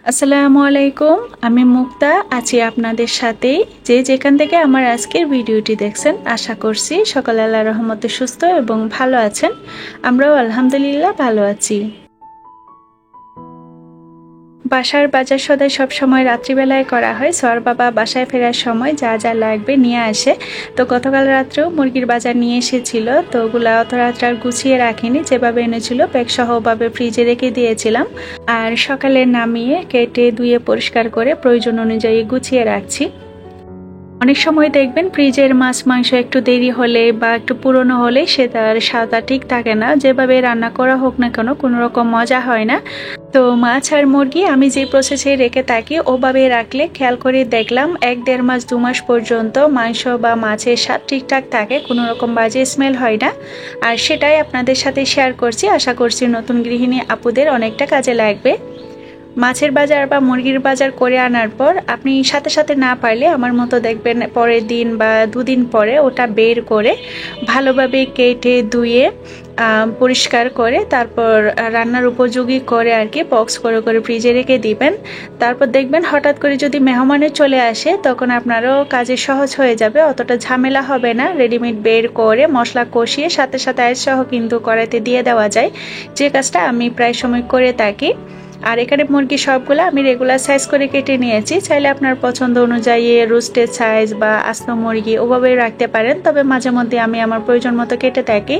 আসসালামু আলাইকুম, আমি মুক্তা আছি আপনাদের সাথে। যে যেখান থেকে আমার আজকের ভিডিওটি দেখছেন, আশা করছি সকলে আল্লাহর রহমতে সুস্থ এবং ভালো আছেন। আমরাও আলহামদুলিল্লাহ ভালো আছি। বাসার বাজার সদাই সব সময় রাত্রিবেলায় করা হয়। সোয়ার বাবা বাসায় ফেরার সময় যা যা লাগবে নিয়ে আসে। তো গতকাল রাত্রেও মুরগির বাজার নিয়ে এসেছিল, তো ওগুলা অত রাত্রে আর গুছিয়ে রাখিনি, যেভাবে এনেছিল প্যাক সহভাবে ফ্রিজে রেখে দিয়েছিলাম। আর সকালে নামিয়ে কেটে ধুয়ে পরিষ্কার করে প্রয়োজন অনুযায়ী গুছিয়ে রাখছি। অনেক সময় দেখবেন ফ্রিজের মাছ মাংস একটু দেরি হলে বা একটু পুরনো হলে সে তার স্বাদটা ঠিক থাকে না, যেভাবে রান্না করা হোক না কেন কোনো রকম মজা হয় না। তো মাছ আর মুরগি আমি যে প্রসেসে রেখে থাকি ওভাবে রাখলে খেয়াল করে দেখলাম 1-1.5 মাস 2 মাস পর্যন্ত মাংস বা মাছের স্বাদ ঠিকঠাক থাকে, কোনো রকম বাজে স্মেল হয় না। আর সেটাই আপনাদের সাথে শেয়ার করছি, আশা করছি নতুন গৃহিণী আপুদের অনেকটা কাজে লাগবে। মাছের বাজার বা মুরগির বাজার করে আনার পর আপনি সাথে সাথে না পারলে আমার মতো দেখবেন পরের দিন বা 2 দিন পরে ওটা বের করে ভালোভাবে কেটে ধুয়ে পরিষ্কার করে তারপর রান্নার উপযোগী করে আর কি বক্স করে করে ফ্রিজে রেখে দিবেন। তারপর দেখবেন হঠাৎ করে যদি মেহমানে চলে আসে তখন আপনারও কাজে সহজ হয়ে যাবে, অতটা ঝামেলা হবে না। রেডিমেড বের করে মশলা কষিয়ে সাথে সাথে আইস সহ কিন্তু কড়াইতে দিয়ে দেওয়া যায়, যে কাজটা আমি প্রায় সময় করে থাকি। আর এখানে মুরগি সবগুলো আমি রেগুলার সাইজ করে কেটে নিয়েছি। চাইলে আপনার পছন্দ অনুযায়ী রোস্টেড সাইজ বা আস্ত মুরগি ওভাবে রাখতে পারেন, তবে মাঝে মধ্যে আমি আমার প্রয়োজন মতো কেটে থাকি।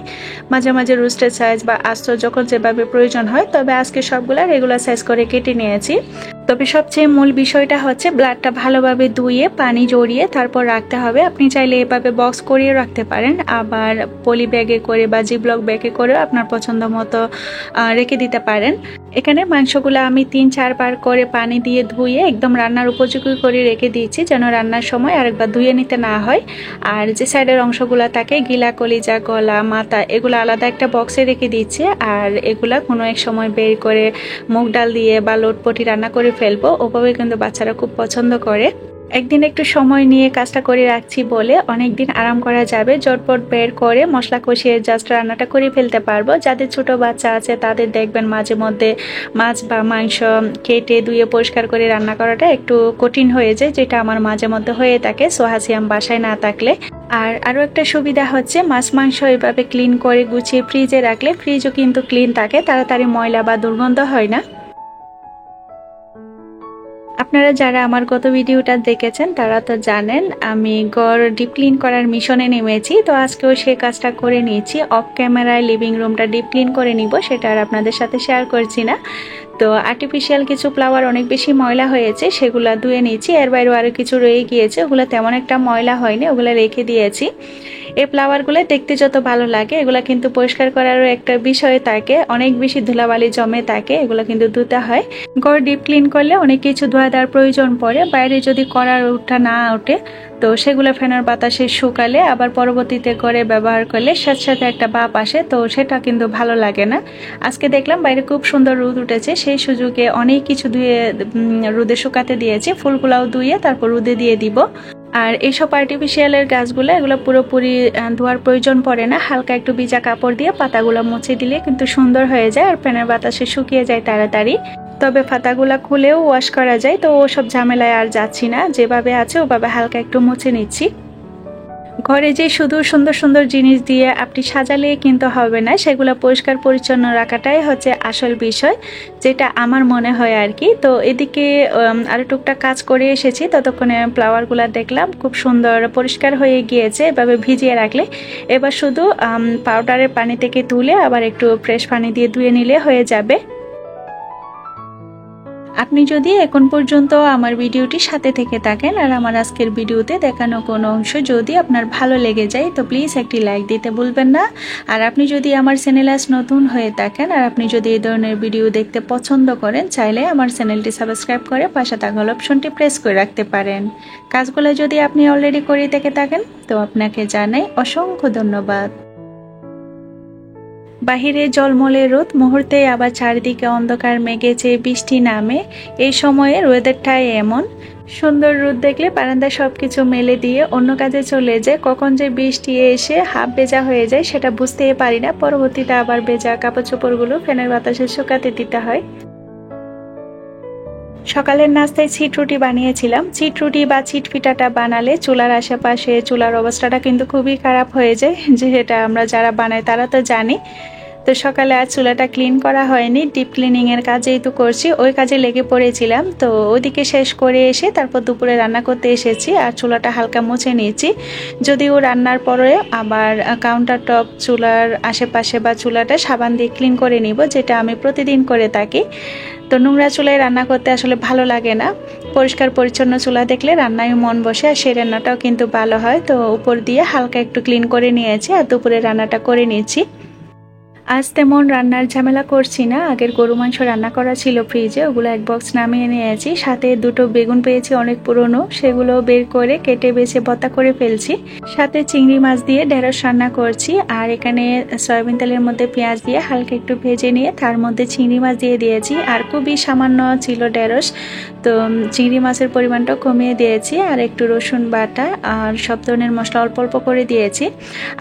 মাঝে মাঝে রোস্টেড সাইজ বা আস্ত যখন যেভাবে প্রয়োজন হয়, তবে আজকে সবগুলা রেগুলার সাইজ করে কেটে নিয়েছি। তবে সবচেয়ে মূল বিষয়টা হচ্ছে ব্লাডটা ভালোভাবে ধুয়ে পানি জড়িয়ে তারপর রাখতে হবে। আপনি চাইলে এভাবে বক্স করিয়ে রাখতে পারেন, আবার পলি ব্যাগে করে বা জিব্লক ব্যাগে করেও আপনার পছন্দ মতো রেখে দিতে পারেন। এখানে মাংসগুলো আমি 3-4 বার করে পানি দিয়ে ধুয়ে একদম রান্নার উপযোগী করে রেখে দিয়েছি, যেন রান্নার সময় আরেকবার ধুয়ে নিতে না হয়। আর যে সাইডের অংশগুলো থাকে গিলা, কলিজা, গলা, মাথা, এগুলো আলাদা একটা বক্সে রেখে দিচ্ছি। আর এগুলা কোনো এক সময় বের করে মুগ ডাল দিয়ে বা লটপটি রান্না করে ফেলবো, ওভাবে কিন্তু বাচ্চারা খুব পছন্দ করে। একদিন একটু সময় নিয়ে কাজটা করে রাখছি বলে অনেকদিন আরাম করা যাবে। ঝটপট বের করে মশলা কষিয়ে জাস্ট রান্নাটা করে ফেলতে পারবো। যাদের ছোট বাচ্চা আছে তাদের দেখবেন মাঝে মধ্যে মাছ বা মাংস কেটে ধুয়ে পরিষ্কার করে রান্না করাটা একটু কঠিন হয়ে যায়, যেটা আমার মাঝে মধ্যে হয়ে থাকে সোহাসিয়াম বাসায় না থাকলে। আর আরও একটা সুবিধা হচ্ছে মাছ মাংস এভাবে ক্লিন করে গুছিয়ে ফ্রিজে রাখলে ফ্রিজও কিন্তু ক্লিন থাকে, তাড়াতাড়ি ময়লা বা দুর্গন্ধ হয় না। আপনারা যারা আমার গত ভিডিওটা দেখেছেন তারা তো জানেন আমি ঘর ডিপ ক্লিন করার মিশনে নেমেছি। তো আজকেও সে কাজটা করে নিয়েছি। অফ ক্যামেরায় লিভিং রুমটা ডিপ ক্লিন করে নিব, সেটা আর আপনাদের সাথে শেয়ার করছি না। তো আর্টিফিশিয়াল কিছু ফ্লাওয়ার অনেক বেশি ময়লা হয়েছে, সেগুলা ধুয়ে নিয়েছি। এর বাইরেও আরও কিছু রয়ে গিয়েছে, ওগুলো তেমন একটা ময়লা হয়নি, ওগুলো রেখে দিয়েছি। এই ফ্লাওয়ারগুলো দেখতে যত ভালো লাগে, এগুলো কিন্তু পরিষ্কার করারও একটা বিষয় থাকে, অনেক বেশি ধুলাবালি জমে থাকে, এগুলো কিন্তু ধুতে হয়। ঘর ডিপ ক্লিন করলে অনেক কিছু ধোয়া দেওয়ার প্রয়োজন পড়ে, বাইরে যদি করার ওঠা না ওঠে তো সেগুলো ফ্যানের বাতাসে শুকালে আবার পরবর্তীতে করে ব্যবহার করলে সাথে সাথে একটা বাপ আসে, তো সেটা কিন্তু ভালো লাগে না। আজকে দেখলাম বাইরে খুব সুন্দর রোদ উঠেছে, সেই সুযোগে অনেক কিছু ধুয়ে রোদে শুকাতে দিয়েছি। ফুলগুলাও ধুয়ে তারপর রোদে দিয়ে দিব। আর এইসব আর্টিফিশিয়ালের গাছগুলো এগুলো পুরোপুরি ধোয়ার প্রয়োজন পড়ে না, হালকা একটু ভিজা কাপড় দিয়ে পাতাগুলো মুছে দিলে কিন্তু সুন্দর হয়ে যায় আর ফ্যানের বাতাসে শুকিয়ে যায় তাড়াতাড়ি। তবে পাতাগুলা খুলেও ওয়াশ করা যায়, তো ওসব ঝামেলায় আর যাচ্ছি না, যেভাবে আছে ওভাবে হালকা একটু মুছে নিচ্ছি। ঘরে যে শুধু সুন্দর সুন্দর জিনিস দিয়ে আপনি সাজালে কিন্তু হবে না, সেগুলো পরিষ্কার পরিচ্ছন্ন রাখাটাই হচ্ছে আসল বিষয়, যেটা আমার মনে হয় আর কি। তো এদিকে আরো টুকটাক কাজ করে এসেছি, ততক্ষণে ফ্লাওয়ারগুলো দেখলাম খুব সুন্দর পরিষ্কার হয়ে গিয়েছে। এভাবে ভিজিয়ে রাখলে এবার শুধু পাউডারের পানি থেকে তুলে আবার একটু ফ্রেশ পানি দিয়ে ধুয়ে নিলে হয়ে যাবে। আপনি যদি এখন পর্যন্ত আমার ভিডিওটি সাথে থেকে থাকেন আর আমার আজকের ভিডিওতে দেখানো কোনো অংশ যদি আপনার ভালো লেগে যায় তো প্লিজ একটি লাইক দিতে ভুলবেন না। আর আপনি যদি আমার চ্যানেল আজ নতুন হয়ে থাকেন আর আপনি যদি এই ধরনের ভিডিও দেখতে পছন্দ করেন, চাইলে আমার চ্যানেলটি সাবস্ক্রাইব করে পাশে থাকা অপশনটি প্রেস করে রাখতে পারেন। কাজগুলো যদি আপনি অলরেডি করে থেকে থাকেন তো আপনাকে জানাই অসংখ্য ধন্যবাদ। বাহিরে জলমলে রোদ, মুহূর্তে আবার চারিদিকে অন্ধকার মেঘেছে, বৃষ্টি নামে। এই সময়ের ওয়েদারটাই এমন। সুন্দর রোদ দেখলে বারান্দায় সবকিছু মেলে দিয়ে অন্য কাজে চলে যায়, কখন যে বৃষ্টি এসে হাফ ভেজা হয়ে যায় সেটা বুঝতেই পারি না। পরবর্তীতে আবার ভেজা কাপড় চোপড়গুলো ফ্যানের বাতাসে শুকাতে দিতে হয়। সকালের নাস্তায় ছিটরুটি বানিয়েছিলাম। ছিটরুটি বা ছিটপিঠাটা বানালে চুলার আশেপাশে চুলার অবস্থাটা কিন্তু খুবই খারাপ হয়ে যায়, যেটা আমরা যারা বানাই তারা তো জানি। তো সকালে আজ চুলাটা ক্লিন করা হয়নি, ডিপ ক্লিনিংয়ের কাজ যেহেতু করছি ওই কাজে লেগে পড়েছিলাম। তো ওইদিকে শেষ করে এসে তারপর দুপুরে রান্না করতে এসেছি আর চুলাটা হালকা মুছে নিয়েছি। যদিও রান্নার পরে আবার কাউন্টার টপ চুলার আশেপাশে বা চুলাটা সাবান দিয়ে ক্লিন করে নিব, যেটা আমি প্রতিদিন করে থাকি। তো নোংরা চুলায় রান্না করতে আসলে ভালো লাগে না, পরিষ্কার পরিচ্ছন্ন চুলা দেখলে রান্নায় মন বসে আর সেই রান্নাটাও কিন্তু ভালো হয়। তো উপর দিয়ে হালকা একটু ক্লিন করে নিয়েছি আর দুপুরে রান্নাটা করে নিয়েছি। আজ তেমন রান্নার ঝামেলা করছি না, আগের গরু মাংস রান্না করা ছিল ফ্রিজে, ওগুলো এক বক্স নামিয়ে নিয়েছি। সাথে দুটো বেগুন পেয়েছি অনেক পুরনো, সেগুলো বের করে কেটে বেছে ভর্তা করে ফেলছি। সাথে চিংড়ি মাছ দিয়ে ঢেঁড়স রান্না করছি আর এখানে সয়াবিন তেলের মধ্যে পেঁয়াজ দিয়ে হালকা একটু ভেজে নিয়ে তার মধ্যে চিংড়ি মাছ দিয়ে দিয়েছি। আর খুবই সামান্য ছিল ঢেঁড়স, তো চিংড়ি মাছের পরিমাণটাও কমিয়ে দিয়েছি। আর একটু রসুন বাটা আর সব ধরনের মশলা অল্প অল্প করে দিয়েছি।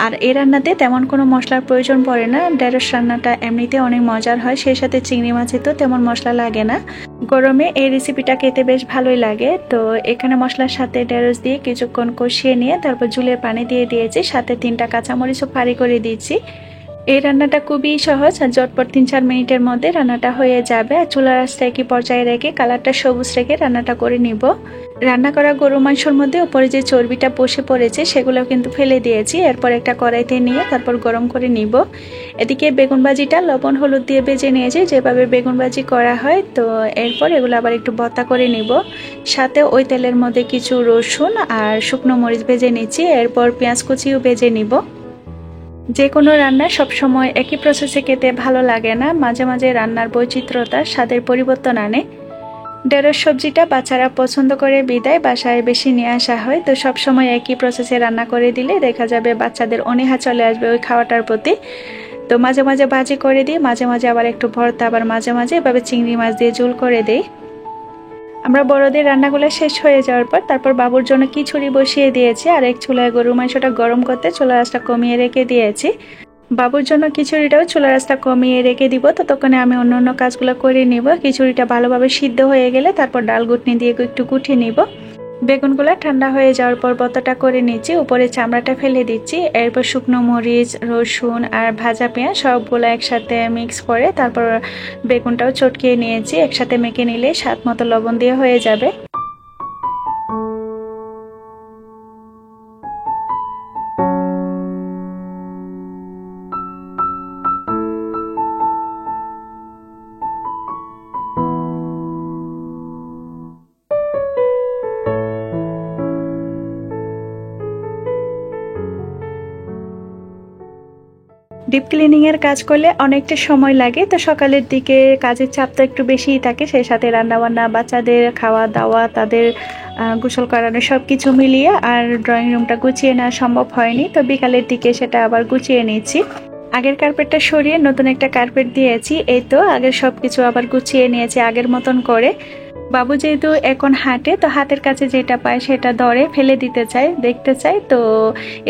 আর এই রান্নাতে তেমন কোনো মশলার প্রয়োজন পড়ে না, ঢেঁড়স রান্নাটা এমনিতে অনেক মজার হয়, সেই সাথে চিংড়ি মাছে তো তেমন মশলা লাগে না। গরমে এই রেসিপিটা খেতে বেশ ভালোই লাগে। তো এখানে মশলার সাথে ঢেঁড়স দিয়ে কিছুক্ষণ কষিয়ে নিয়ে তারপর ঝুলের পানি দিয়ে দিয়েছি, সাথে 3টা কাঁচামরিচও ফাড়ি করে দিয়েছি। এই রান্নাটা খুবই সহজ আর ঝটপট 3-4 মিনিটের মধ্যে রান্নাটা হয়ে যাবে। আর চুলার আঁচটা একই পর্যায়ে রেখে কালারটা সবুজ রেখে রান্নাটা করে নিব। রান্না করা গরু মাংসের মধ্যে উপরে যে চর্বিটা বসে পড়েছে সেগুলো কিন্তু ফেলে দিয়েছি। এরপর একটা কড়াইতে নিয়ে তারপর গরম করে নিব। এদিকে বেগুন ভাজিটা লবণ হলুদ দিয়ে ভেজে নিয়েছি, যেভাবে বেগুন ভাজি করা হয়। তো এরপর এগুলো আবার একটু ভর্তা করে নিব। সাথে ওই তেলের মধ্যে কিছু রসুন আর শুকনো মরিচ ভেজে নিচ্ছি, এরপর পেঁয়াজ কুচিও ভেজে নিব। যে কোনো রান্না সবসময় একই প্রসেসে খেতে ভালো লাগে না, মাঝে মাঝে রান্নার বৈচিত্র্যতা স্বাদের পরিবর্তন আনে। ঢেঁড়স সবজিটা বাচ্চারা পছন্দ করে বিদায় বাসায় বেশি নিয়ে আসা হয়। তো সবসময় একই প্রসেসে রান্না করে দিলে দেখা যাবে বাচ্চাদের অনীহা চলে আসবে ওই খাওয়াটার প্রতি। তো মাঝে মাঝে ভাজি করে দিই, মাঝে মাঝে আবার একটু ভর্তা, আবার মাঝে মাঝে এভাবে চিংড়ি মাছ দিয়ে ঝোল করে দিই। আমরা বড়দের রান্নাগুলো শেষ হয়ে যাওয়ার পর তারপর বাবুর জন্য খিচুড়ি বসিয়ে দিয়েছি আর এক চুলায় গরুর মাংসটা গরম করতে চুলার আঁচটা কমিয়ে রেখে দিয়েছি। বাবুর জন্য খিচুড়িটাও চুলার আঁচটা কমিয়ে রেখে দিব, ততক্ষণে আমি অন্য কাজগুলো করে নিব। খিচুড়িটা ভালোভাবে সিদ্ধ হয়ে গেলে তারপর ডাল ঘুটনি দিয়ে একটু গুটিয়ে নিব। বেগুনগুলো ঠান্ডা হয়ে যাওয়ার পর ভর্তাটা করে নিচ্ছি, উপরে চামড়াটা ফেলে দিচ্ছি। এরপর শুকনো মরিচ, রসুন আর ভাজা পেঁয়াজ সবগুলো একসাথে মিক্স করে তারপর বেগুনটাও চটকিয়ে নিয়েছি। একসাথে মেখে নিলে স্বাদ মতো লবণ দিয়ে হয়ে যাবে। ডিপ ক্লিনিংয়ের কাজ করলে অনেকটা সময় লাগে, তো সকালের দিকে কাজের চাপ তো একটু বেশিই থাকে, সেই সাথে রান্নাবান্না, বাচ্চাদের খাওয়া দাওয়া, তাদের গোসল করানো সব কিছু মিলিয়ে আর ড্রয়িং রুমটা গুছিয়ে নেওয়া সম্ভব হয়নি। তো বিকালের দিকে সেটা আবার গুছিয়ে নিচ্ছি। আগের কার্পেটটা সরিয়ে নতুন একটা কার্পেট দিয়েছি, এই তো আগের সব কিছু আবার গুছিয়ে নিয়েছি আগের মতন করে। বাবু যেহেতু এখন হাঁটে, তো হাতের কাছে যেটা পায় সেটা ধরে ফেলে দিতে চায়, দেখতে চায়। তো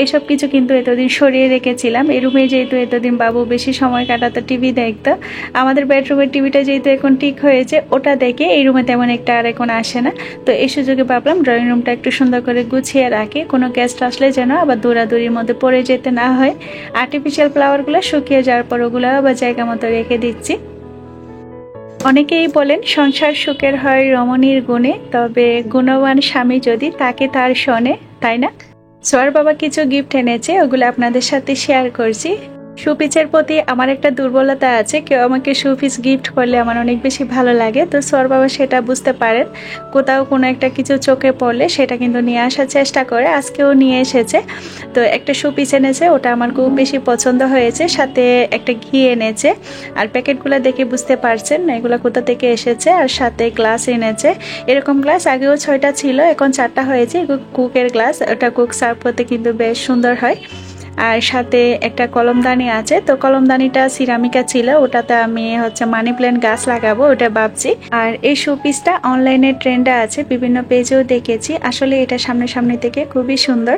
এসব কিছু কিন্তু এতদিন সরিয়ে রেখেছিলাম। এই রুমে যেহেতু এতদিন বাবু বেশি সময় কাটাতো, টিভি দেখতো, আমাদের বেডরুমের টিভিটা যেহেতু এখন ঠিক হয়েছে, ওটা দেখে এই রুমে তেমন একটা আর এখন আসে না। তো এই সুযোগে ভাবলাম ড্রয়িং রুমটা একটু সুন্দর করে গুছিয়ে রাখি, কোনো গেস্ট আসলে যেন আবার দৌড়াদৌড়ির মধ্যে পড়ে যেতে না হয়। আর্টিফিশিয়াল ফ্লাওয়ারগুলো শুকিয়ে যাওয়ার পর ওগুলো আবার জায়গা মতো রেখে দিচ্ছি। অনেকেই বলেন সংসার সুখের হয় রমণীর গুণে, তবে গুণবান স্বামী যদি তাকে তার শোনে, তাই না? সোয়ার বাবা কিছু গিফট এনেছে, ওগুলো আপনাদের সাথে শেয়ার করছি। শোপিসের প্রতি আমার একটা দুর্বলতা আছে, কেউ আমাকে শোপিস গিফট করলে আমার অনেক বেশি ভালো লাগে। তো সোয়ার বাবা সেটা বুঝতে পারেন, কোথাও কোনো একটা কিছু চোখে পড়লে সেটা কিন্তু নিয়ে আসার চেষ্টা করে। আজকেও নিয়ে এসেছে। তো একটা শোপিস এনেছে, ওটা আমার খুব বেশি পছন্দ হয়েছে। সাথে একটা ঘি এনেছে, আর প্যাকেটগুলো দেখে বুঝতে পারছেন এগুলো কোথা থেকে এসেছে। আর সাথে গ্লাস এনেছে, এরকম গ্লাস আগেও 6টা ছিল, এখন 4টা হয়েছে। কুকের গ্লাস, ওটা কুক সার্ভ করতে কিন্তু বেশ সুন্দর হয়। আর সাথে একটা কলমদানি আছে, তো কলমদানিটা সিরামিকা ছিল, ওটাতে আমি মানি প্ল্যান্ট গাছ লাগাবো ওটা ভাবছি। আর এই শোপিসটা অনলাইনে ট্রেন্ডে আছে, বিভিন্ন পেজেও দেখেছি। আসলে এটা সামনে সামনে থেকে খুবই সুন্দর।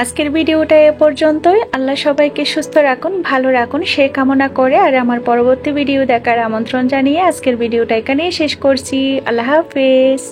আজকের ভিডিওটা এ পর্যন্তই। আল্লাহ সবাইকে সুস্থ রাখুন, ভালো রাখুন সে কামনা করে আর আমার পরবর্তী ভিডিও দেখার আমন্ত্রণ জানিয়ে আজকের ভিডিওটা এখানেই শেষ করছি। আল্লাহ হাফেজ।